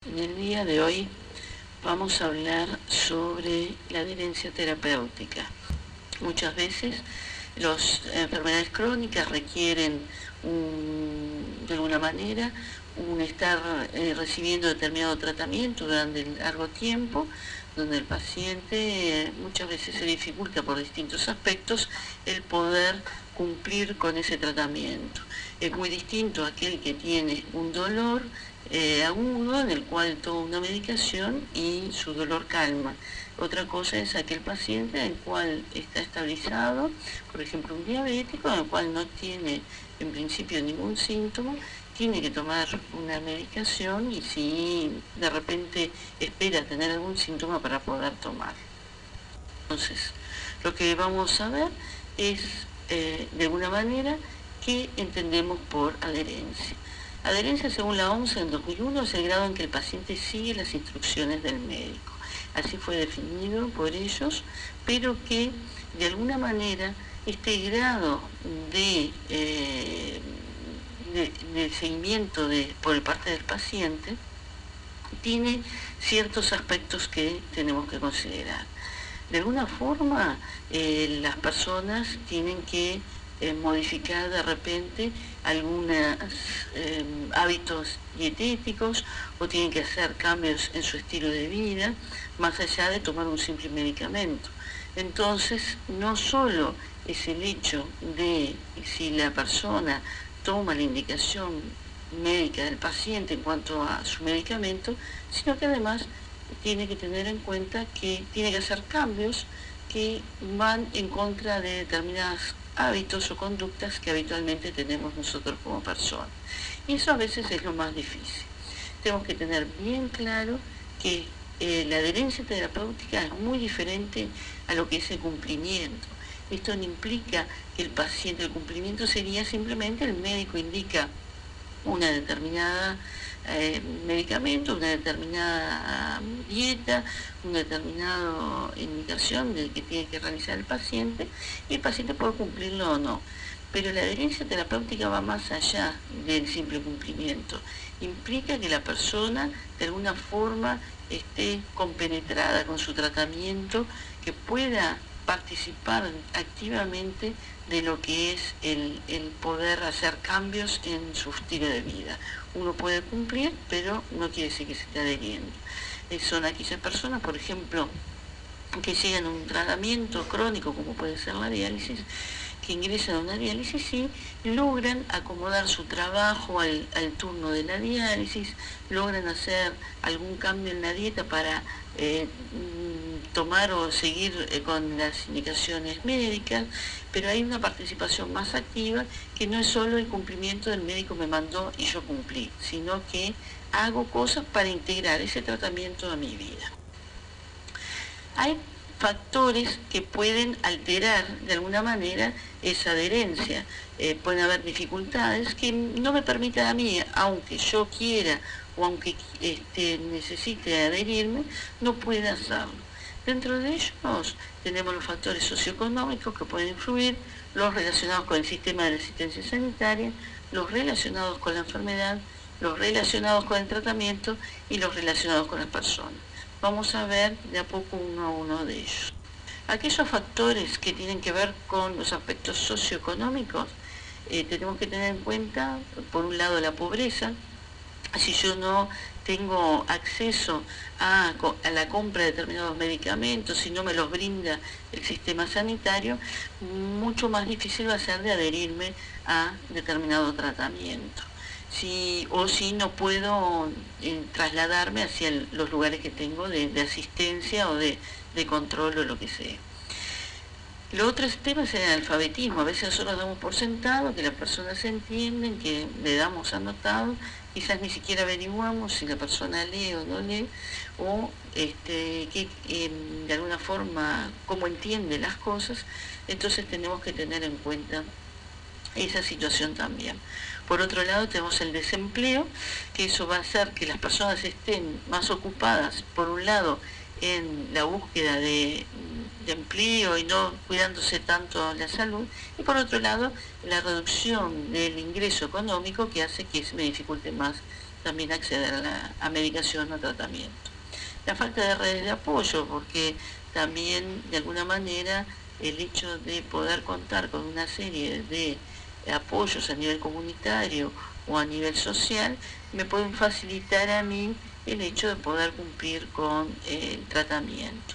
En el día de hoy vamos a hablar sobre la adherencia terapéutica. Muchas veces las enfermedades crónicas requieren de alguna manera un estar recibiendo determinado tratamiento durante largo tiempo, donde el paciente muchas veces se dificulta por distintos aspectos el poder cumplir con ese tratamiento. Es muy distinto a aquel que tiene un dolor agudo en el cual toma una medicación y su dolor calma. Otra cosa es aquel paciente en el cual está estabilizado, por ejemplo un diabético, en el cual no tiene en principio ningún síntoma, tiene que tomar una medicación y si de repente espera tener algún síntoma para poder tomar. Entonces, lo que vamos a ver es, de alguna manera, qué entendemos por adherencia. Adherencia, según la OMS en 2001, es el grado en que el paciente sigue las instrucciones del médico. Así fue definido por ellos, pero que, de alguna manera, este grado de seguimiento por parte del paciente tiene ciertos aspectos que tenemos que considerar. De alguna forma, las personas tienen que modificar de repente algunos hábitos dietéticos o tienen que hacer cambios en su estilo de vida, más allá de tomar un simple medicamento. Entonces, no solo es el hecho de si la persona toma la indicación médica del paciente en cuanto a su medicamento, sino que además tiene que tener en cuenta que tiene que hacer cambios que van en contra de determinados hábitos o conductas que habitualmente tenemos nosotros como personas. Y eso a veces es lo más difícil. Tenemos que tener bien claro que la adherencia terapéutica es muy diferente a lo que es el cumplimiento. Esto no implica que el paciente, el cumplimiento sería simplemente el médico indica una determinada medicamento, una determinada dieta, una determinada indicación de que tiene que realizar el paciente, y el paciente puede cumplirlo o no. Pero la adherencia terapéutica va más allá del simple cumplimiento. Implica que la persona de alguna forma esté compenetrada con su tratamiento, que pueda participar activamente de lo que es el poder hacer cambios en su estilo de vida. Uno puede cumplir, pero no quiere decir que se esté adheriendo. Son aquellas personas, por ejemplo, que llegan a un tratamiento crónico, como puede ser la diálisis, que ingresan a una diálisis y logran acomodar su trabajo al turno de la diálisis, logran hacer algún cambio en la dieta para tomar o seguir con las indicaciones médicas, pero hay una participación más activa que no es solo el cumplimiento del médico me mandó y yo cumplí, sino que hago cosas para integrar ese tratamiento a mi vida. Hay factores que pueden alterar de alguna manera esa adherencia. Pueden haber dificultades que no me permitan a mí, aunque yo quiera o aunque necesite adherirme, no pueda hacerlo. Dentro de ellos tenemos los factores socioeconómicos que pueden influir, los relacionados con el sistema de asistencia sanitaria, los relacionados con la enfermedad, los relacionados con el tratamiento y los relacionados con las personas. Vamos a ver de a poco uno a uno de ellos. Aquellos factores que tienen que ver con los aspectos socioeconómicos, tenemos que tener en cuenta, por un lado, la pobreza. Si yo no tengo acceso a la compra de determinados medicamentos, si no me los brinda el sistema sanitario, mucho más difícil va a ser de adherirme a determinado tratamiento. O si no puedo trasladarme hacia los lugares que tengo de asistencia o de control o lo que sea. Lo otro tema es el alfabetismo. A veces nosotros damos por sentado que las personas entienden, que le damos anotado, quizás ni siquiera averiguamos si la persona lee o no lee, o de alguna forma cómo entiende las cosas. Entonces tenemos que tener en cuenta esa situación también. Por otro lado tenemos el desempleo, que eso va a hacer que las personas estén más ocupadas, por un lado, en la búsqueda de empleo y no cuidándose tanto la salud, y por otro lado, la reducción del ingreso económico que hace que se me dificulte más también acceder a medicación o tratamiento. La falta de redes de apoyo, porque también de alguna manera el hecho de poder contar con una serie de apoyos a nivel comunitario o a nivel social me pueden facilitar a mí el hecho de poder cumplir con el tratamiento.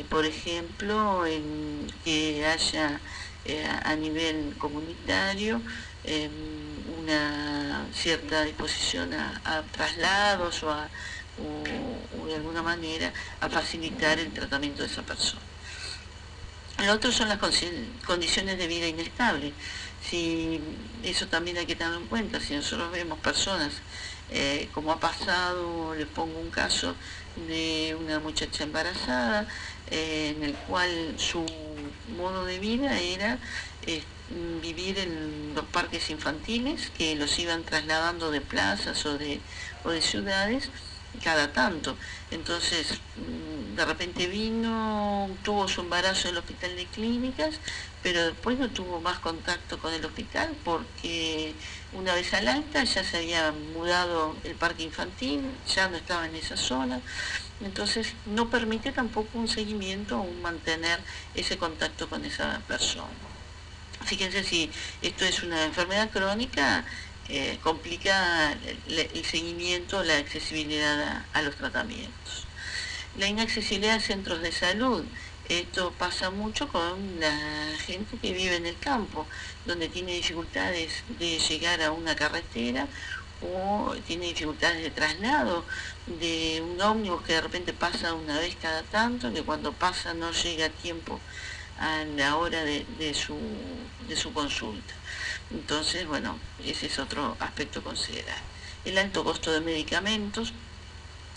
Por ejemplo, que haya a nivel comunitario una cierta disposición a traslados o de alguna manera a facilitar el tratamiento de esa persona. Lo otro son las condiciones de vida inestables. Si eso también hay que tenerlo en cuenta. Si nosotros vemos personas, como ha pasado, les pongo un caso de una muchacha embarazada, en el cual su modo de vida era vivir en los parques infantiles, que los iban trasladando de plazas o de ciudades cada tanto. Entonces, de repente tuvo su embarazo en el hospital de clínicas, pero después no tuvo más contacto con el hospital porque una vez al alta ya se había mudado el parque infantil, ya no estaba en esa zona. Entonces no permite tampoco un seguimiento o un mantener ese contacto con esa persona. Fíjense, si esto es una enfermedad crónica, complica el seguimiento, la accesibilidad a los tratamientos. La inaccesibilidad a centros de salud. Esto pasa mucho con la gente que vive en el campo, donde tiene dificultades de llegar a una carretera o tiene dificultades de traslado, de un ómnibus que de repente pasa una vez cada tanto, que cuando pasa no llega a tiempo a la hora de su consulta. Entonces, bueno, ese es otro aspecto a considerar. El alto costo de medicamentos.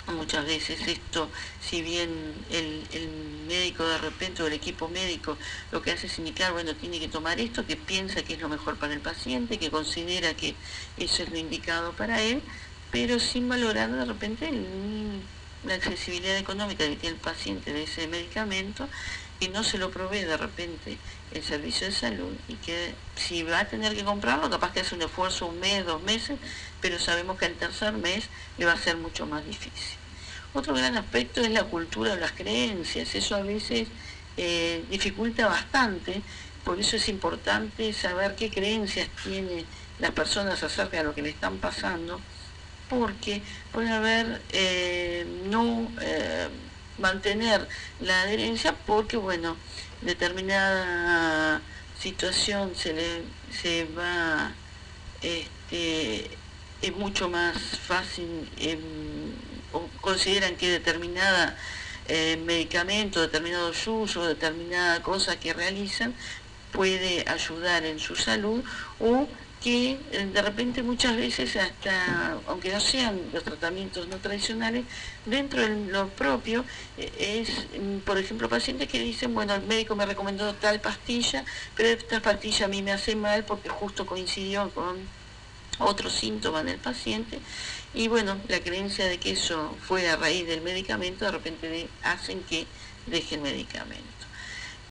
Muchas veces esto, si bien el médico de repente o el equipo médico lo que hace es indicar, bueno, tiene que tomar esto, que piensa que es lo mejor para el paciente, que considera que eso es lo indicado para él, pero sin valorar de repente la accesibilidad económica que tiene el paciente de ese medicamento, que no se lo provee de repente el servicio de salud y que si va a tener que comprarlo, capaz que hace un esfuerzo 1 mes, 2 meses, pero sabemos que al tercer mes le va a ser mucho más difícil. Otro gran aspecto es la cultura o las creencias. Eso a veces dificulta bastante, por eso es importante saber qué creencias tienen las personas acerca de lo que le están pasando, porque puede haber no mantener la adherencia porque, bueno, determinada situación se va, es mucho más fácil, o consideran que determinada medicamento, determinado uso, determinada cosa que realizan puede ayudar en su salud, o que de repente muchas veces hasta, aunque no sean los tratamientos no tradicionales, dentro de lo propio es, por ejemplo, pacientes que dicen, bueno, el médico me recomendó tal pastilla, pero esta pastilla a mí me hace mal porque justo coincidió con otro síntoma del paciente, y bueno, la creencia de que eso fue a raíz del medicamento, de repente hacen que deje el medicamento.